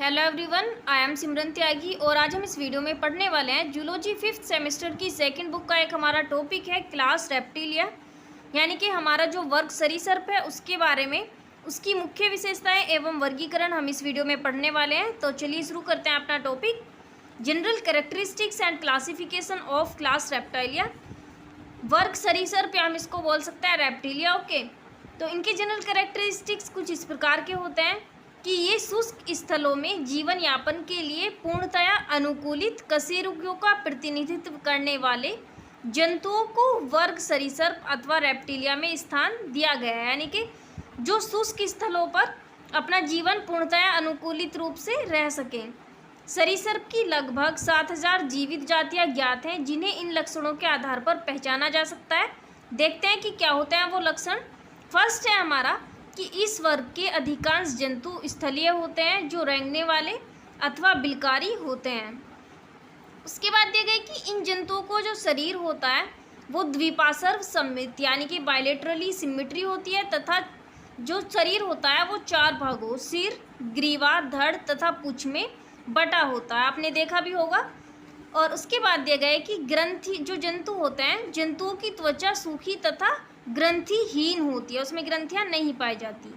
Hello everyone, I am सिमरन त्यागी और आज हम इस वीडियो में पढ़ने वाले हैं जूलॉजी 5th सेमेस्टर की सेकंड बुक का एक हमारा टॉपिक है क्लास रेप्टिलिया, यानी कि हमारा जो वर्ग सरीसृप है उसके बारे में, उसकी मुख्य विशेषताएं एवं वर्गीकरण हम इस वीडियो में पढ़ने वाले हैं। तो चलिए शुरू करते हैं अपना topic. General characteristics and classification of class reptilia. वर्ग सरीसृप या हम इसको बोल सकते हैं रेप्टिलिया। ओके, तो इनके जनरल कैरेक्टरिस्टिक्स कुछ इस प्रकार के होते हैं कि ये शुष्क स्थलों में जीवन यापन के लिए पूर्णतया अनुकूलित कशेरुकियों का प्रतिनिधित्व करने वाले जंतुओं को वर्ग सरीसृप अथवा रेप्टिलिया में स्थान दिया गया है, यानी कि जो शुष्क स्थलों पर अपना जीवन पूर्णतया अनुकूलित रूप से रह सकें। सरीसृप की लगभग 7000 जीवित जातियां ज्ञात हैं जिन्हें इन लक्षणों के आधार पर पहचाना जा सकता है। देखते हैं कि क्या होते हैं वो लक्षण। फर्स्ट है हमारा कि इस वर्ग के अधिकांश जंतु स्थलीय होते हैं जो रेंगने वाले अथवा बिलकारी होते हैं। उसके बाद दिया गया कि इन जंतुओं को जो शरीर होता है वो द्विपार्श्व सममित यानी कि बायलेटरली सिमेट्री होती है, तथा जो शरीर होता है वो 4 भागों सिर, ग्रीवा, धड़ तथा पूंछ में बटा होता है, आपने देखा भी होगा। और उसके बाद दिया गया है कि ग्रंथि जो जंतु होते हैं, जंतुओं की त्वचा सूखी तथा ग्रंथिहीन होती है, उसमें ग्रंथियां नहीं पाई जाती।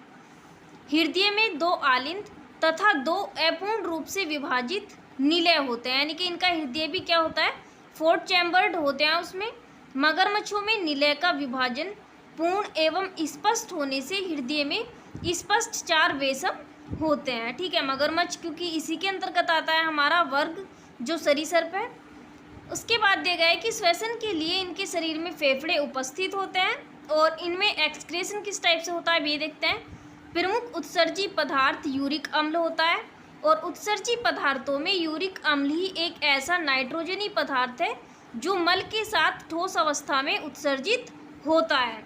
हृदय में 2 आलिंद तथा 2 अपूर्ण रूप से विभाजित निलय होते हैं, यानी कि इनका हृदय भी क्या होता है 4 चैम्बर्ड होते हैं। उसमें मगरमच्छों में निलय का विभाजन पूर्ण एवं स्पष्ट होने से हृदय में स्पष्ट 4 वेशम होते हैं। ठीक है, मगरमच्छ क्योंकि इसी के अंतर्गत आता है हमारा वर्ग जो सरीसृप है। उसके बाद दिया गया है कि श्वसन के लिए इनके शरीर में फेफड़े उपस्थित होते हैं और इनमें एक्सक्रेशन किस टाइप से होता है ये देखते हैं। प्रमुख उत्सर्जी पदार्थ यूरिक अम्ल होता है और उत्सर्जी पदार्थों में यूरिक अम्ल ही एक ऐसा नाइट्रोजनी पदार्थ है जो मल के साथ ठोस अवस्था में उत्सर्जित होता है।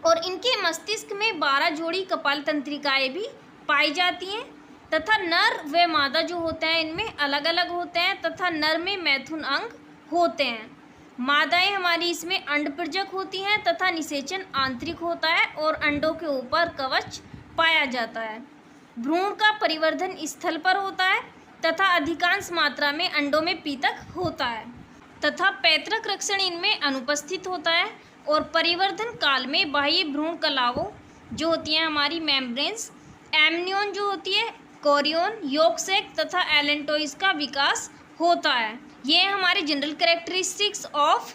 और इनके मस्तिष्क में 12 जोड़ी कपाल तंत्रिकाएँ भी पाई जाती हैं तथा नर व मादा जो होते हैं इनमें अलग अलग होते हैं तथा नर में मैथुन अंग होते हैं। मादाएं हमारी इसमें अंडप्रजक होती हैं तथा निषेचन आंतरिक होता है और अंडों के ऊपर कवच पाया जाता है। भ्रूण का परिवर्धन स्थल पर होता है तथा अधिकांश मात्रा में अंडों में पीतक होता है तथा पैतृक रक्षण इनमें अनुपस्थित होता है। और परिवर्धन काल में बाह्य भ्रूण कलाओं जो होती हैं हमारी मेम्ब्रेन्स, एमनियोन जो होती है, कोरियोन, योगसेक तथा एलेंटोइस का विकास होता है। ये है हमारे जनरल कैरेक्टरिस्टिक्स ऑफ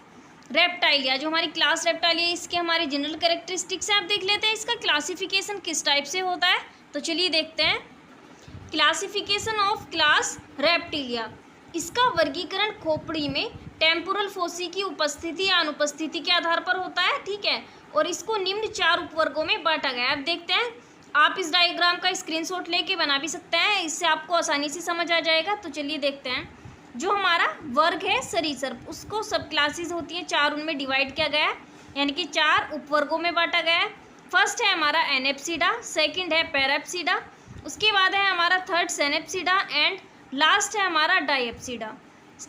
रेप्टाइलिया, जो हमारी क्लास रेप्टाइलिया इसके हमारे जनरल कैरेक्टरिस्टिक्स हैं। आप देख लेते हैं इसका क्लासिफिकेशन किस टाइप से होता है। तो चलिए देखते हैं क्लासिफिकेशन ऑफ क्लास रेप्टिलिया। इसका वर्गीकरण खोपड़ी में टेम्पोरल फोसी की उपस्थिति या अनुपस्थिति के आधार पर होता है। ठीक है, और इसको निम्न 4 उपवर्गों में बांटा गया है। अब देखते हैं, आप इस डायग्राम का स्क्रीनशॉट लेके बना भी सकते हैं, इससे आपको आसानी से समझ आ जाएगा। तो चलिए देखते हैं, जो हमारा वर्ग है सरीसृप उसको सब क्लासेस होती हैं 4, उनमें डिवाइड किया गया है, यानी कि 4 उपवर्गों में बांटा गया है। फर्स्ट है हमारा एनेप्सिडा, सेकंड है पैराप्सिडा, उसके बाद है हमारा थर्ड सेनेप्सिडा एंड लास्ट है हमारा डायप्सिडा।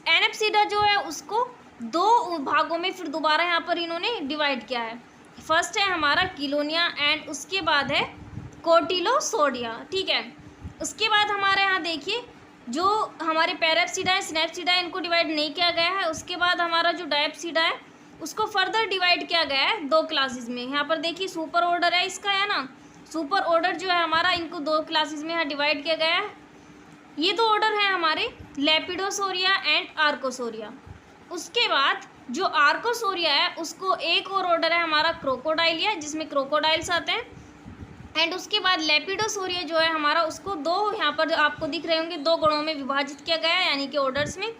एनेप्सिडा जो है उसको 2 भागों में फिर दोबारा यहाँ पर इन्होंने डिवाइड किया है। फर्स्ट है हमारा किलोनिया एंड उसके बाद है कोटिलोसोडिया। ठीक है, उसके बाद हमारे यहाँ देखिए जो हमारे पैराप्सिडा है, सिनेप्सिडा है, इनको डिवाइड नहीं किया गया है। उसके बाद हमारा जो डायप्सिडा है उसको फर्दर डिवाइड किया गया है 2 क्लासेस में। यहाँ पर देखिए सुपर ऑर्डर है इसका, है ना, सुपर ऑर्डर जो है हमारा, इनको 2 क्लासेस में यहाँ डिवाइड किया गया है। ये 2 ऑर्डर हैं हमारे लेपिडोसोरिया एंड आर्कोसोरिया। उसके बाद जो आर्कोसोरिया है उसको एक और ऑर्डर है हमारा क्रोकोडाइलिया, जिसमें क्रोकोडाइल्स आते हैं। एंड उसके बाद लेपिडोसोरिया जो है हमारा उसको 2 यहाँ पर आपको दिख रहे होंगे 2 गणों में विभाजित किया गया है, यानी कि ऑर्डर्स में।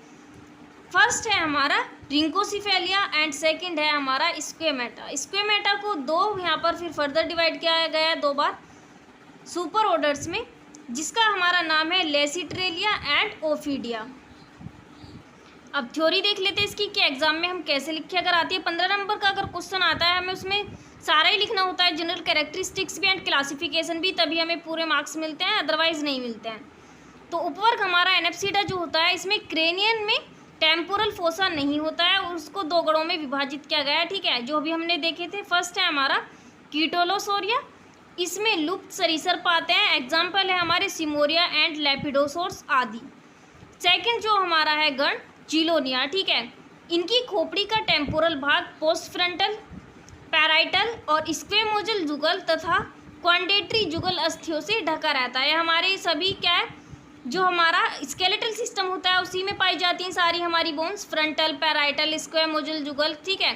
फर्स्ट है हमारा रिंकोसिफेलिया एंड सेकंड है हमारा स्क्वेमेटा। स्क्वेमेटा को 2 यहाँ पर फिर फर्दर डिवाइड किया गया है 2 बार सुपर ऑर्डर्स में, जिसका हमारा नाम है लेसिट्रेलिया एंड ओफिडिया। अब थ्योरी देख लेते हैं इसकी कि एग्जाम में हम कैसे लिखे। अगर आती है 15 नंबर का अगर क्वेश्चन आता है, हमें उसमें सारा ही लिखना होता है, जनरल कैरेक्टरिस्टिक्स भी एंड क्लासिफिकेशन भी, तभी हमें पूरे मार्क्स मिलते हैं, अदरवाइज नहीं मिलते हैं। तो उपवर्ग हमारा एनेप्सिडा जो होता है इसमें क्रेनियन में टेम्पोरल फोसा नहीं होता है और उसको 2 गणों में विभाजित किया गया है। ठीक है, जो भी हमने देखे थे। फर्स्ट है हमारा कीटोलोसोरिया, इसमें लुप्त सरीसृप आते हैं, एग्जाम्पल है हमारे सिमोरिया एंड लेपिडोसोर्स आदि। सेकंड जो हमारा है गण चिलोनिया, ठीक है, इनकी खोपड़ी का टेम्पोरल भाग पोस्ट फ्रंटल, पैराइटल और स्क्वेमोजल जुगल तथा क्वाड्रेटरी जुगल अस्थियों से ढका रहता है। हमारे सभी क्या है, जो हमारा स्केलेटल सिस्टम होता है उसी में पाई जाती हैं सारी हमारी बोन्स, फ्रंटल, पैराइटल, स्क्वेमोजल जुगल, ठीक है,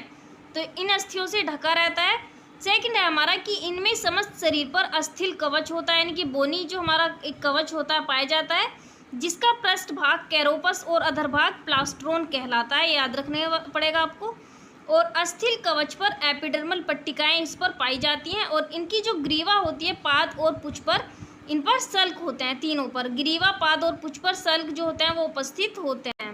तो इन अस्थियों से ढका रहता है। सेकंड है हमारा कि इनमें समस्त शरीर पर अस्थिल कवच होता है, यानी कि बोनी जो हमारा एक कवच होता है पाया जाता है, जिसका पृष्ठ भाग कैरोपस और अधरभाग प्लास्ट्रोन कहलाता है, याद रखने पड़ेगा आपको। और अस्थिल कवच पर एपिडर्मल पट्टिकाएं इस पर पाई जाती हैं और इनकी जो ग्रीवा होती है पाद और पुछ पर, इन पर सल्क होते हैं, तीनों पर ग्रीवा, पाद और पुछ पर सल्क जो होते हैं वो उपस्थित होते हैं।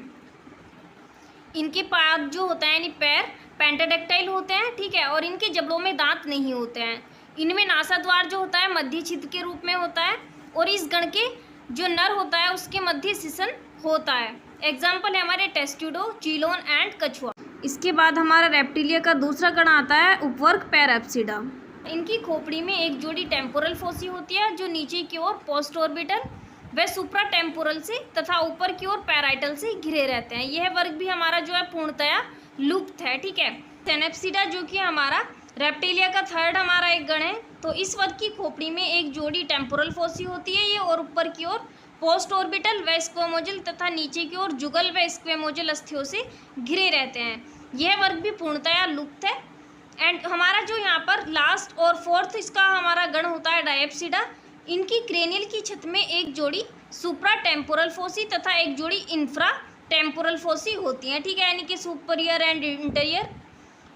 इनके पाद जो होते हैं यानी पैर पेंटाडेक्टाइल होते हैं, ठीक है, और इनके जबड़ों में दांत नहीं होते हैं। इनमें नासाद्वार जो होता है मध्य छिद्र के रूप में होता है और इस गण के जो नर होता है उसके मध्य सिसन होता है। एग्जाम्पल है हमारे टेस्ट्यूडो, चिलोन एंड कछुआ। इसके बाद हमारा रेप्टिलिया का दूसरा गण आता है उपवर्ग पैराप्सिडा। इनकी खोपड़ी में एक जोड़ी टेम्पोरल फोसी होती है जो नीचे की ओर पोस्ट ऑर्बिटल व सुप्रा टेम्पोरल से तथा ऊपर की ओर पैराइटल से घिरे रहते हैं। यह वर्ग भी हमारा जो है पूर्णतया लुप्त है, ठीक है। सेनेप्सिडा जो कि हमारा रेप्टिलिया का थर्ड हमारा एक गण है, तो इस वर्ग की खोपड़ी में एक जोड़ी टेम्पोरल फोसी होती है ये, और ऊपर की ओर पोस्ट ऑर्बिटल व स्क्वेमोजल तथा नीचे की ओर जुगल व स्क्वेमोजल अस्थियों से घिरे रहते हैं। यह वर्ग भी पूर्णतया लुप्त है। एंड हमारा जो यहाँ पर लास्ट और फोर्थ इसका हमारा गण होता है डायप्सिडा। इनकी क्रेनियल की छत में एक जोड़ी सुप्रा टेम्पोरल फोसी तथा एक जोड़ी इंफ्रा टेम्पोरल फोसी होती हैं, ठीक है, यानी कि सुपरियर एंड इंटीरियर।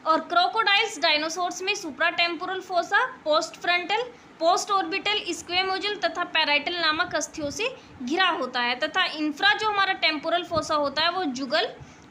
और क्रोकोडाइल्स डायनासोर्स में supra temporal fossa post frontal, post orbital, squamosal तथा पैराइटल नामक अस्थियों से घिरा होता है तथा इंफ्रा जो हमारा टेम्पोरल फोसा होता है वो जुगल,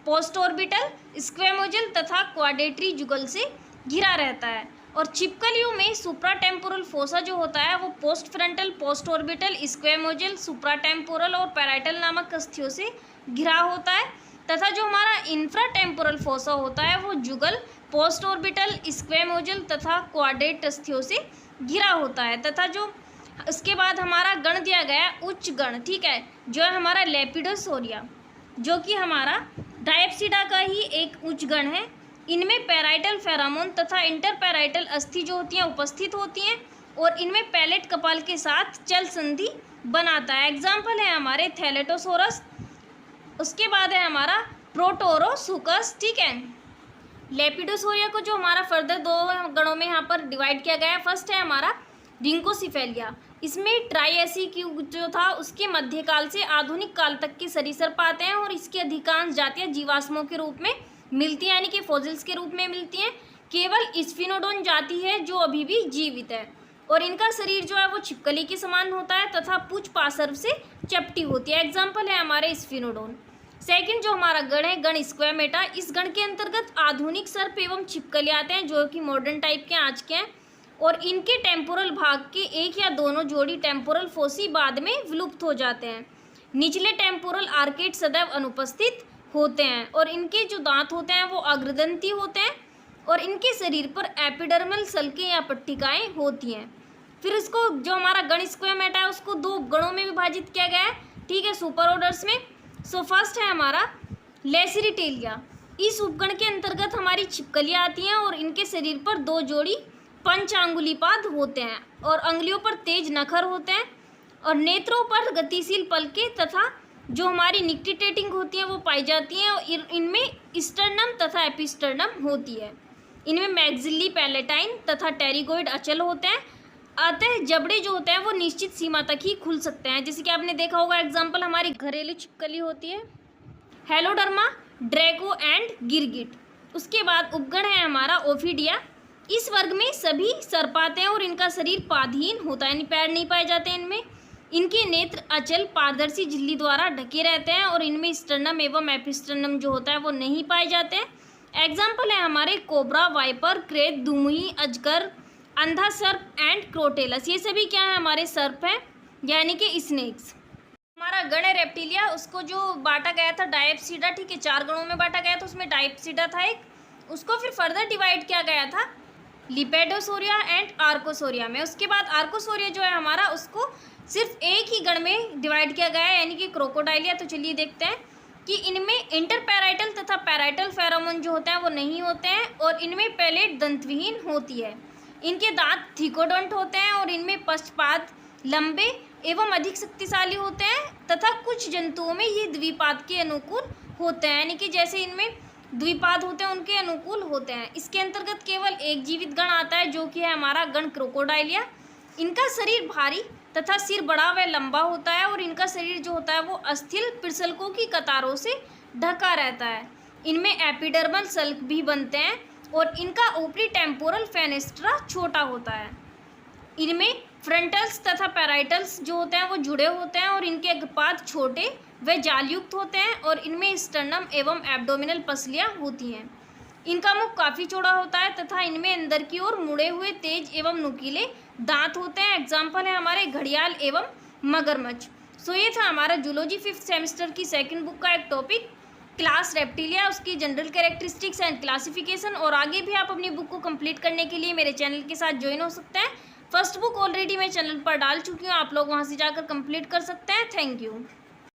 पोस्ट ऑर्बिटल, स्क्वेमोजल तथा क्वाड्रेटरी जुगल से घिरा रहता है। और छिपकलियों में सुप्रा टेम्पोरल फोसा जो होता है वो पोस्ट फ्रंटल, पोस्ट ऑर्बिटल, स्क्वेमोजल, सुप्रा टेम्पोरल और पैराइटल नामक अस्थियों से घिरा होता है तथा जो हमारा इंफ्रा टेम्पोरल फोसा होता है वो जुगल, पोस्ट ऑर्बिटल, स्क्वेमोजल तथा क्वाड्रेट अस्थियों से घिरा होता है। तथा जो उसके बाद हमारा गण दिया गया है उच्च गण, ठीक है, जो है हमारा लेपिडोसोरिया, जो कि हमारा डायप्सिडा का ही एक उच्च गण है। इनमें पैराइटल फेरामोन तथा इंटरपैराइटल अस्थि जो होती हैं उपस्थित होती हैं और इनमें पैलेट कपाल के साथ चल संधि बनाता है। एग्जाम्पल है हमारे थैलेटोसोरस। उसके बाद है हमारा प्रोटोरोसुकस, ठीक है। लेपिडोसोरिया को जो हमारा फर्दर दो गणों में यहाँ पर डिवाइड किया गया है। फर्स्ट है हमारा रिंकोसिफेलिया। इसमें ट्राइएसिक युग जो था उसके मध्यकाल से आधुनिक काल तक के सरीसृप आते हैं और इसकी अधिकांश जातियाँ जीवाश्मों के रूप में मिलती हैं, यानी कि फॉसिल्स के रूप में मिलती हैं। केवल स्फिनोडोन जाति है जो अभी भी जीवित है और इनका शरीर जो है वो छिपकली के समान होता है तथा पूंछ पार्श्व से चपटी होती है। एग्जाम्पल है हमारे स्फिनोडोन। सेकंड जो हमारा गण है गण स्क्वेमेटा। इस गण के अंतर्गत आधुनिक सर्प एवं छिपकली आते हैं जो कि मॉडर्न टाइप के आज के हैं और इनके टेम्पोरल भाग के एक या दोनों जोड़ी टेम्पोरल फोसी बाद में विलुप्त हो जाते हैं। निचले टेम्पोरल आर्केड सदैव अनुपस्थित होते हैं और इनके जो दांत होते हैं वो अग्रदंती होते हैं और इनके शरीर पर एपिडर्मल सल्कें या पट्टिकाएं होती हैं। फिर इसको जो हमारा गण स्क्वेमेटा है उसको दो गणों में विभाजित किया गया है, ठीक है, सुपर ऑर्डर्स में। सो फर्स्ट है हमारा लेसिरिटेलिया। इस उपगण के अंतर्गत हमारी छिपकलियाँ आती हैं और इनके शरीर पर दो जोड़ी पंचांगुलीपाद होते हैं और अंगुलियों पर तेज नखर होते हैं और नेत्रों पर गतिशील पलकें तथा जो हमारी निक्टिटेटिंग होती है वो पाई जाती हैं और इनमें स्टर्नम तथा एपिस्टर्नम होती है। इनमें मैक्सिली पैलेटाइन तथा टेरिगोइड अचल होते हैं। अतः जबड़े जो होते हैं वो निश्चित सीमा तक ही खुल सकते हैं, जैसे कि आपने देखा होगा एग्जाम्पल हमारी घरेलू छिपकली होती है हेलोडर्मा, ड्रैगो एंड गिरगिट। उसके बाद उपगण है हमारा ओफिडिया। इस वर्ग में सभी सर्प आते हैं और इनका शरीर पादहीन होता है, यानी पैर नहीं पाए जाते हैं। इनमें इनके नेत्र अचल पारदर्शी झिल्ली द्वारा ढके रहते हैं और इनमें स्टर्नम एवं एपिस्टर्नम जो होता है वो नहीं पाए जाते हैं। एग्जाम्पल है हमारे कोबरा, वाइपर, क्रेत, दुमुही, अजगर, अंधा सर्प एंड क्रोटेलस। ये सभी क्या है हमारे सर्प हैं, यानी कि स्नेक्स। हमारा गण है रेप्टिलिया, उसको जो बांटा गया था डायप्सिडा, ठीक है, 4 गणों में बांटा गया था, उसमें डायप्सिडा था एक। उसको फिर फर्दर डिवाइड किया गया था लिपेडोसोरिया एंड आर्कोसोरिया में। उसके बाद आर्कोसोरिया जो है हमारा, उसको सिर्फ एक ही गण में डिवाइड किया गया है, यानी कि क्रोकोडाइलिया। तो चलिए देखते हैं कि इनमें इंटरपैराइटल तथा पैराइटल फेरोमोन जो होते हैं वो नहीं होते हैं, और इनमें पैलेट दंतविहीन होती है। इनके दांत थिकोडोंट होते हैं और इनमें पक्षपाद लंबे एवं अधिक शक्तिशाली होते हैं, तथा कुछ जंतुओं में ये द्विपाद के अनुकूल होते हैं, यानी कि जैसे इनमें द्विपाद होते हैं उनके अनुकूल होते हैं। इसके अंतर्गत केवल एक जीवित गण आता है, जो कि है हमारा गण क्रोकोडाइलिया। इनका शरीर भारी तथा सिर बड़ा व लंबा होता है, और इनका शरीर जो होता है वो अस्थिल पिर्सलकों की कतारों से ढका रहता है। इनमें एपिडर्मल सल्क भी बनते हैं, और इनका ऊपरी टेम्पोरल फेनेस्ट्रा छोटा होता है। इनमें फ्रंटल्स तथा पैराइटल्स जो होते हैं वो जुड़े होते हैं, और इनके अग्रपाद छोटे व जालयुक्त होते हैं, और इनमें स्टर्नम एवं एब्डोमिनल पसलियाँ होती हैं। इनका मुख काफ़ी चौड़ा होता है, तथा इनमें अंदर की ओर मुड़े हुए तेज एवं नुकीले दांत होते हैं। एग्जाम्पल है हमारे घड़ियाल एवं मगरमच्छ। सो ये था हमारा जूलॉजी 5th सेमेस्टर की सेकंड बुक का एक टॉपिक, क्लास रेप्टिलिया, उसकी जनरल कैरेक्टरिस्टिक्स एंड क्लासिफिकेशन। और आगे भी आप अपनी बुक को कंप्लीट करने के लिए मेरे चैनल के साथ ज्वाइन हो सकते हैं। फर्स्ट बुक ऑलरेडी मैं चैनल पर डाल चुकी हूँ, आप लोग वहाँ से जाकर कंप्लीट कर सकते हैं। Thank you.